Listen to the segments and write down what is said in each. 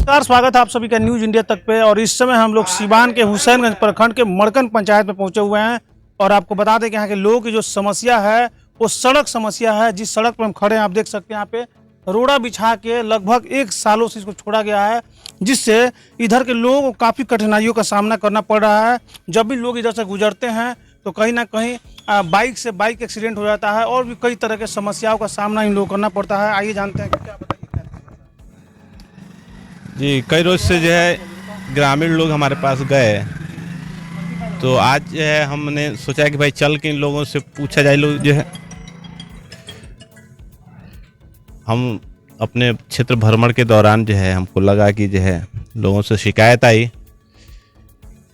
नमस्कार, स्वागत है आप सभी का न्यूज इंडिया तक पे। और इस समय हम लोग सीवान के हुसैनगंज प्रखंड के मड़कन पंचायत में पहुंचे हुए हैं। और आपको बता दें कि यहाँ के लोगों की जो समस्या है वो सड़क समस्या है। जिस सड़क पर हम खड़े हैं आप देख सकते हैं, यहाँ पे रोड़ा बिछा के लगभग 1 सालों से इसको छोड़ा गया है, जिससे इधर के लोगों को काफ़ी कठिनाइयों का सामना करना पड़ रहा है। जब भी लोग इधर से गुजरते हैं तो कहीं ना कहीं बाइक से बाइक एक्सीडेंट हो जाता है और भी कई तरह के समस्याओं का सामना इन लोगों को करना पड़ता है। आइए जानते हैं कि क्या बताइए। जी, कई रोज से जो है ग्रामीण लोग हमारे पास गए, तो आज जो है हमने सोचा कि भाई चल के इन लोगों से पूछा जाए। लोग जो है हम अपने क्षेत्र भ्रमण के दौरान जो है हमको लगा कि जो है लोगों से शिकायत आई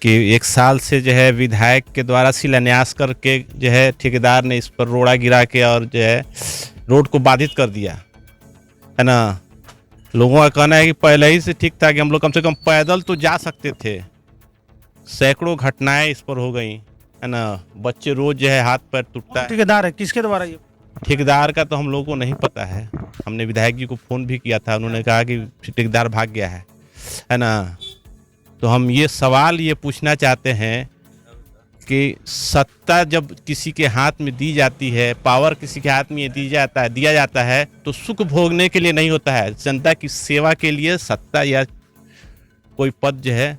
कि 1 साल से जो है विधायक के द्वारा शिलान्यास करके जो है ठेकेदार ने इस पर रोड़ा गिरा के और जो है रोड को बाधित कर दिया है ना। लोगों का कहना है कि पहले ही से ठीक था कि हम लोग कम से कम पैदल तो जा सकते थे। सैकड़ों घटनाएं इस पर हो गई है ना। बच्चे रोज जो है हाथ पैर टूटता है। ठेकेदार है किसके द्वारा? ये ठेकेदार का तो हम लोगों को नहीं पता है। हमने विधायक जी को फ़ोन भी किया था, उन्होंने कहा कि ठेकेदार भाग गया है ना। तो हम ये सवाल ये पूछना चाहते हैं कि सत्ता जब किसी के हाथ में दी जाती है, पावर किसी के हाथ में दिया जाता है तो सुख भोगने के लिए नहीं होता है, जनता की सेवा के लिए सत्ता या कोई पद जो है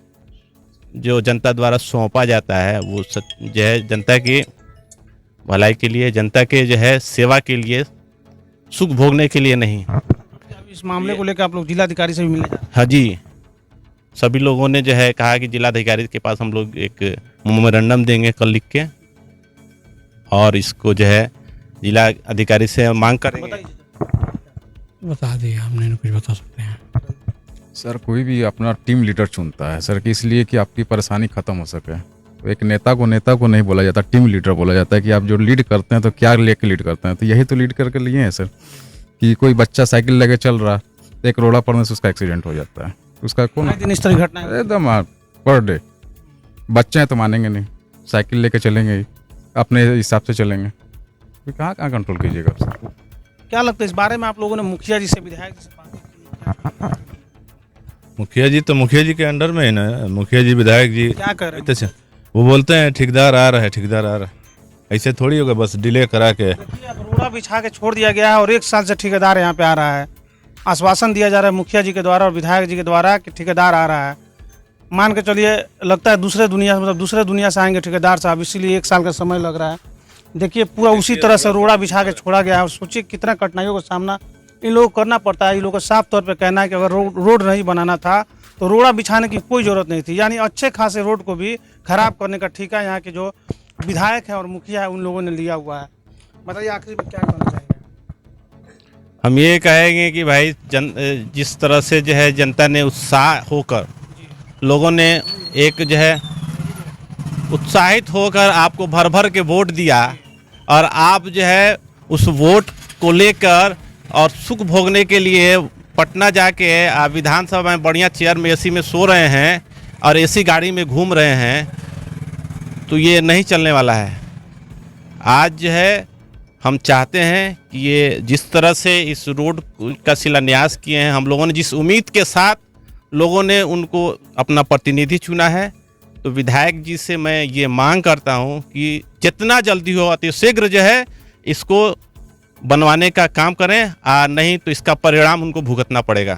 जो जनता द्वारा सौंपा जाता है वो जो है जनता की भलाई के लिए, जनता के जो है सेवा के लिए, सुख भोगने के लिए नहीं। इस मामले को लेकर आप लोग जिलाधिकारी से भी मिले जा रहे हैं? हाँ जी, सभी लोगों ने जो है कहा कि जिलाधिकारी के पास हम लोग एक मेमोरेंडम देंगे कल लिख के, और इसको जो है जिला अधिकारी से मांग करेंगे। बता दिए हमने, कुछ बता सकते हैं सर। कोई भी अपना टीम लीडर चुनता है सर कि इसलिए कि आपकी परेशानी खत्म हो सके। तो एक नेता को नहीं बोला जाता, टीम लीडर बोला जाता है कि आप जो लीड करते हैं तो क्या लेके लीड करते हैं। तो यही तो लीड करके लिए हैं सर कि कोई बच्चा साइकिल लेके चल रहा, एक रोड़ा पड़ने से उसका एक्सीडेंट हो जाता है। उसका कौन दिन इस तरह घटना है? एकदम पर डे बच्चे हैं तो मानेंगे नहीं, साइकिल लेके चलेंगे अपने हिसाब से चलेंगे, तो कहाँ कंट्रोल कीजिएगा आप सर। क्या लगता है इस बारे में आप लोगों ने मुखिया जी से, विधायक जी से बात की? मुखिया जी के अंडर में है ना। मुखिया जी विधायक जी क्या कर रहे हैं? वो बोलते हैं ठेकेदार आ रहा है, ठेकेदार आ रहा है। ऐसे थोड़ी होगा बस डिले करा के। देखिए, अब रोड़ा बिछा के छोड़ दिया गया है और 1 साल से ठेकेदार यहाँ पे आ रहा है। आश्वासन दिया जा रहा है मुखिया जी के द्वारा और विधायक जी के द्वारा कि ठेकेदार आ रहा है। मान के चलिए लगता है दूसरे दुनिया से आएंगे ठेकेदार साहब, इसीलिए 1 साल का समय लग रहा है। देखिए पूरा उसी तरह से रोड़ा बिछा के छोड़ा गया है और सोचिए कितना कठिनाइयों का सामना इन लोगों को करना पड़ता है। इन लोगों का साफ तौर पे कहना है कि अगर रोड नहीं बनाना था तो रोड़ा बिछाने की कोई ज़रूरत नहीं थी। यानी अच्छे खासे रोड को भी खराब करने का ठेका यहाँ के जो विधायक हैं और मुखिया है उन लोगों ने लिया हुआ है। बताइए आखिर में क्या कहना चाहेंगे? हम ये कहेंगे कि भाई जिस तरह से जो है जनता ने उत्साह होकर, लोगों ने एक जो है उत्साहित होकर आपको भर भर के वोट दिया और आप जो है उस वोट को लेकर और सुख भोगने के लिए पटना जाके विधानसभा में बढ़िया चेयर में एसी में सो रहे हैं और एसी गाड़ी में घूम रहे हैं, तो ये नहीं चलने वाला है। आज जो है हम चाहते हैं कि ये जिस तरह से इस रोड का शिलान्यास किए हैं, हम लोगों ने जिस उम्मीद के साथ लोगों ने उनको अपना प्रतिनिधि चुना है, तो विधायक जी से मैं ये मांग करता हूं कि जितना जल्दी हो अतिशीघ्र जो है इसको बनवाने का काम करें, नहीं तो इसका परिणाम उनको भुगतना पड़ेगा।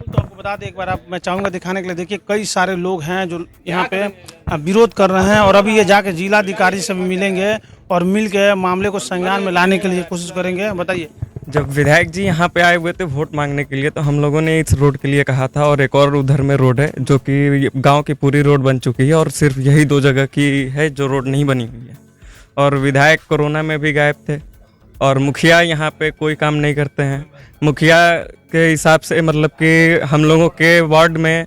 तो आपको बता दें एक बार मैं चाहूँगा दिखाने के लिए। देखिए कई सारे लोग हैं जो यहाँ पे विरोध कर रहे हैं और अभी ये जाके जिलाधिकारी से भी मिलेंगे और मिल के मामले को संज्ञान में लाने के लिए कोशिश करेंगे। बताइए। जब विधायक जी यहाँ पे आए हुए थे वोट मांगने के लिए तो हम लोगों ने इस रोड के लिए कहा था, और एक और उधर में रोड है जो कि गांव की पूरी रोड बन चुकी है और सिर्फ यही 2 जगह की है जो रोड नहीं बनी हुई है। और विधायक कोरोना में भी गायब थे और मुखिया यहाँ पे कोई काम नहीं करते हैं। मुखिया के हिसाब से मतलब कि हम लोगों के वार्ड में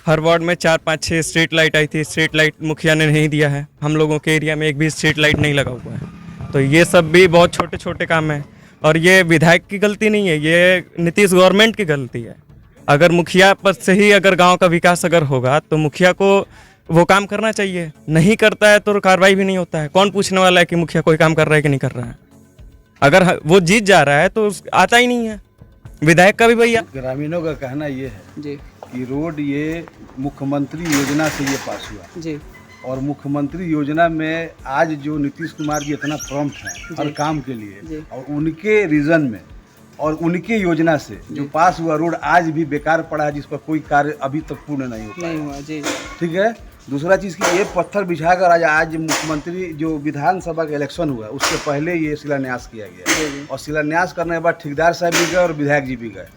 हर वार्ड में 4-5-6 स्ट्रीट लाइट आई थी, स्ट्रीट लाइट मुखिया ने नहीं दिया है। हम लोगों के एरिया में एक भी स्ट्रीट लाइट नहीं लगा हुआ है। तो ये सब भी बहुत छोटे छोटे काम हैं और ये विधायक की गलती नहीं है, ये नीतीश गवर्नमेंट की गलती है। अगर मुखिया पद से ही अगर गांव का विकास अगर होगा तो मुखिया को वो काम करना चाहिए। नहीं करता है तो कार्रवाई भी नहीं होता है। कौन पूछने वाला है कि मुखिया कोई काम कर रहा है कि नहीं कर रहा है? अगर वो जीत जा रहा है तो आता ही नहीं है। विधायक का भी भैया ग्रामीणों का कहना ये है जी कि रोड ये मुख्यमंत्री योजना से ये पास हुआ जी और मुख्यमंत्री योजना में आज जो नीतीश कुमार जी इतना प्रॉम्प्ट हैं हर काम के लिए और उनके रीजन में और उनके योजना से जो पास हुआ रोड आज भी बेकार पड़ा है, जिस पर कोई कार्य अभी तक पूर्ण नहीं हुआ जी। ठीक है। दूसरा चीज़ की ये पत्थर बिछाकर आज मुख्यमंत्री जो विधानसभा का इलेक्शन हुआ उससे पहले ये शिलान्यास किया गया और शिलान्यास करने के बाद ठेकेदार साहब भी गए और विधायक जी भी गए।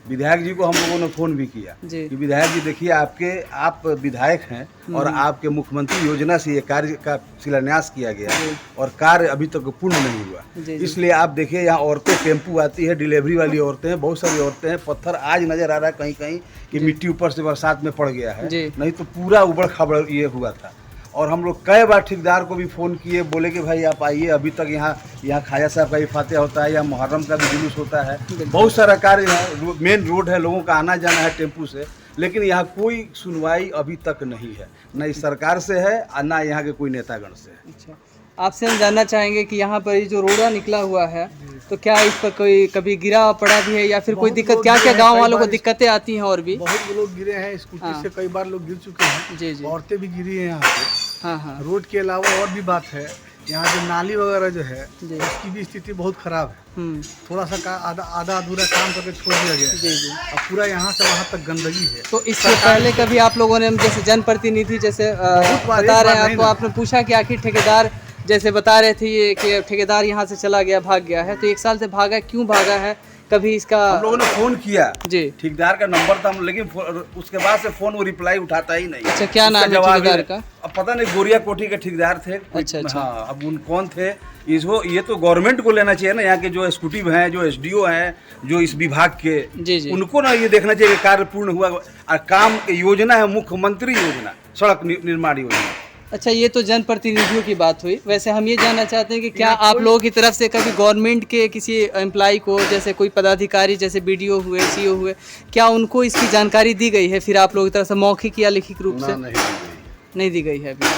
विधायक जी को हम लोगों ने फ़ोन भी किया कि विधायक जी देखिए आप विधायक हैं और आपके मुख्यमंत्री योजना से ये कार्य का शिलान्यास किया गया और कार्य अभी तक पूर्ण नहीं हुआ, इसलिए आप देखिए यहाँ औरतें टेम्पू आती है, डिलीवरी वाली औरतें हैं, बहुत सारी औरतें हैं। पत्थर आज नज़र आ रहा है कहीं कहीं कि मिट्टी ऊपर से बरसात में पड़ गया है, नहीं तो पूरा उबड़ खाबड़ ये हुआ था। और हम लोग कई बार ठेकेदार को भी फ़ोन किए, बोले कि भाई आप आइए, अभी तक यहाँ ख्वाजा साहब का भी फातिहा होता है, या मुहर्रम का भी जुलूस होता है, बहुत सारा कार्य है, मेन रोड है, लोगों का आना जाना है टेम्पू से, लेकिन यहाँ कोई सुनवाई अभी तक नहीं है, न इस सरकार से है और ना यहाँ के कोई नेतागण से है। अच्छा, आपसे हम जानना चाहेंगे कि यहाँ पर ये जो रोड़ा निकला हुआ है तो क्या इस पर कोई कभी गिरा पड़ा भी है या फिर कोई दिक्कत, क्या क्या गांव वालों को दिक्कतें आती हैं? और भी बहुत लोग गिरे हैं, स्कूटी से कई बार लोग गिर चुके हैं। जी जी। औरतें भी गिरी हैं यहाँ पे। हाँ। रोड के अलावा और भी बात है, यहाँ जो नाली वगैरह जो है उसकी भी स्थिति बहुत खराब है। थोड़ा सा आधा अधूरा काम करके छोड़ दिया गया है और पूरा यहाँ से वहाँ तक गंदगी है। तो इससे पहले कभी आप लोगों ने जैसे जनप्रतिनिधि जैसे बता रहे हैं आपको, आपने पूछा कि आखिर ठेकेदार जैसे बता रहे थे ये कि ठेकेदार यहाँ से चला गया, भाग गया है, तो 1 साल से भागा, क्यों भागा है? कभी इसका हम लोगों ने फ़ोन किया जी, ठेकेदार का नंबर था, लेकिन उसके बाद से फ़ोन वो रिप्लाई उठाता ही नहीं। अच्छा, क्या नाम है ठेकेदार का? अब पता नहीं, गोरिया कोठी के ठेकेदार थे। अच्छा। हाँ, अब उन कौन थे ये तो गवर्नमेंट को लेना चाहिए ना, यहाँ के जो एग्जीक्यूटिव हैं, जो एसडीओ हैं, जो इस विभाग के, जी। उनको ना ये देखना चाहिए कि कार्य पूर्ण हुआ और काम योजना है मुख्यमंत्री योजना, सड़क निर्माण योजना। अच्छा, ये तो जनप्रतिनिधियों की बात हुई। वैसे हम ये जानना चाहते हैं कि क्या आप लोगों की तरफ से कभी गवर्नमेंट के किसी एम्प्लॉय को, जैसे कोई पदाधिकारी जैसे बीडीओ हुए, सीओ हुए, क्या उनको इसकी जानकारी दी गई है फिर आप लोगों की तरफ से मौखिक या लिखित रूप से? नहीं दी गई है अभी।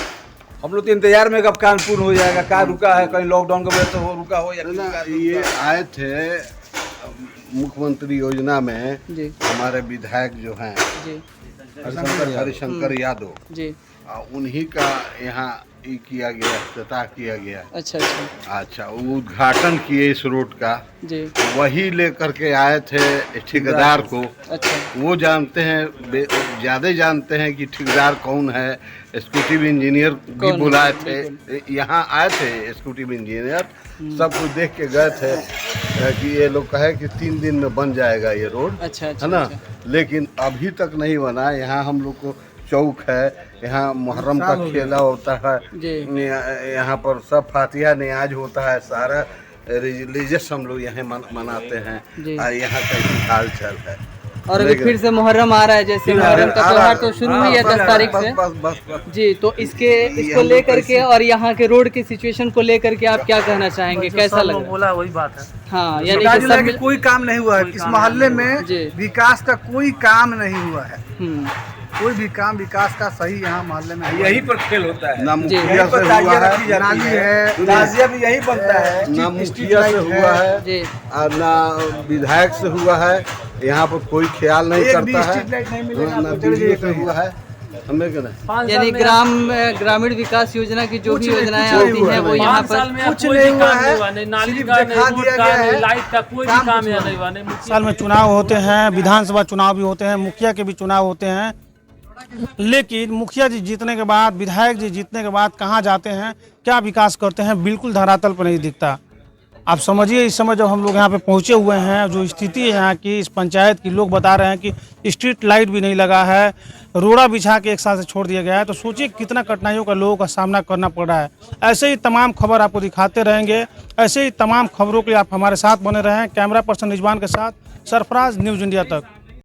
हम लोग तो इंतजार में कब काम पूर्ण हो जाएगा, क्या रुका है, कहीं लॉकडाउन का वजह से रुका हो या ये आए थे मुख्यमंत्री योजना में हमारे विधायक जो हैं हरिशंकर यादव जी, उन्हीं का यहाँ किया गया, इफ्तिताह किया गया। अच्छा, वो उद्घाटन किए इस रोड का जी, वही लेकर के आए थे ठेकेदार को। अच्छा, वो जानते हैं, ज़्यादा जानते हैं कि ठेकेदार कौन है। एग्जीक्यूटिव इंजीनियर भी बुलाए थे, यहाँ आए थे एग्जीक्यूटिव इंजीनियर, सब कुछ देख के गए थे कि ये लोग कहे कि 3 दिन में बन जाएगा ये रोड। अच्छा, है ना, लेकिन अभी तक नहीं बना। यहाँ हम लोग को चौक है, यहाँ मुहर्रम का खेला होता है, यहाँ पर सब फातिहा नियाज होता है, सारा रिलीजियस हम लोग यहाँ मनाते हैं और यहाँ का हाल चाल है। और अभी फिर से मुहर्रम आ रहा है, जैसे मुहर्रम का त्योहार तो शुरू हुई है 10 तारीख से। बस। जी, तो इसको लेकर के और यहाँ के रोड की सिचुएशन को लेकर के आप क्या कहना चाहेंगे, कैसा लगा? बोला वही बात है। हाँ, यानी कि कोई काम नहीं हुआ है, इस मोहल्ले में विकास का कोई काम नहीं हुआ है। कोई भी काम विकास का सही यहाँ मोहल्ले में यही पर खेल होता है। ना मुखिया से हुआ है, नाली है, ताजिया भी यही बनता है, ना मुखिया से हुआ है और ना विधायक से हुआ है। यहाँ पर कोई ख्याल नहीं करता है, ना बिजली से हुआ है। हमें क्या नहीं, यानी ग्रामीण विकास योजना की जो भी योजनाएं आती हैं वो यहाँ पर कुछ नहीं हुआ है। नाली का दिखा दिया गया है, लाइट का कोई भी काम यहाँ नहीं हुआ। साल में चुनाव होते हैं, विधानसभा चुनाव भी होते हैं, मुखिया के भी चुनाव होते हैं, लेकिन मुखिया जी जीतने के बाद, विधायक जी जीतने के बाद कहाँ जाते हैं, क्या विकास करते हैं, बिल्कुल धरातल पर नहीं दिखता। आप समझिए, इस समय जब हम लोग यहाँ पे पहुँचे हुए हैं, जो स्थिति है यहाँ की, इस पंचायत की, लोग बता रहे हैं कि स्ट्रीट लाइट भी नहीं लगा है, रोड़ा बिछा के 1 साल से छोड़ दिया गया है। तो सोचिए कितना कठिनाइयों का लोगों का सामना करना पड़ रहा है। ऐसे ही तमाम खबर आपको दिखाते रहेंगे, ऐसे ही तमाम खबरों के लिए आप हमारे साथ बने रहें। कैमरा पर्सन रिजवान के साथ सरफराज, न्यूज़ इंडिया तक।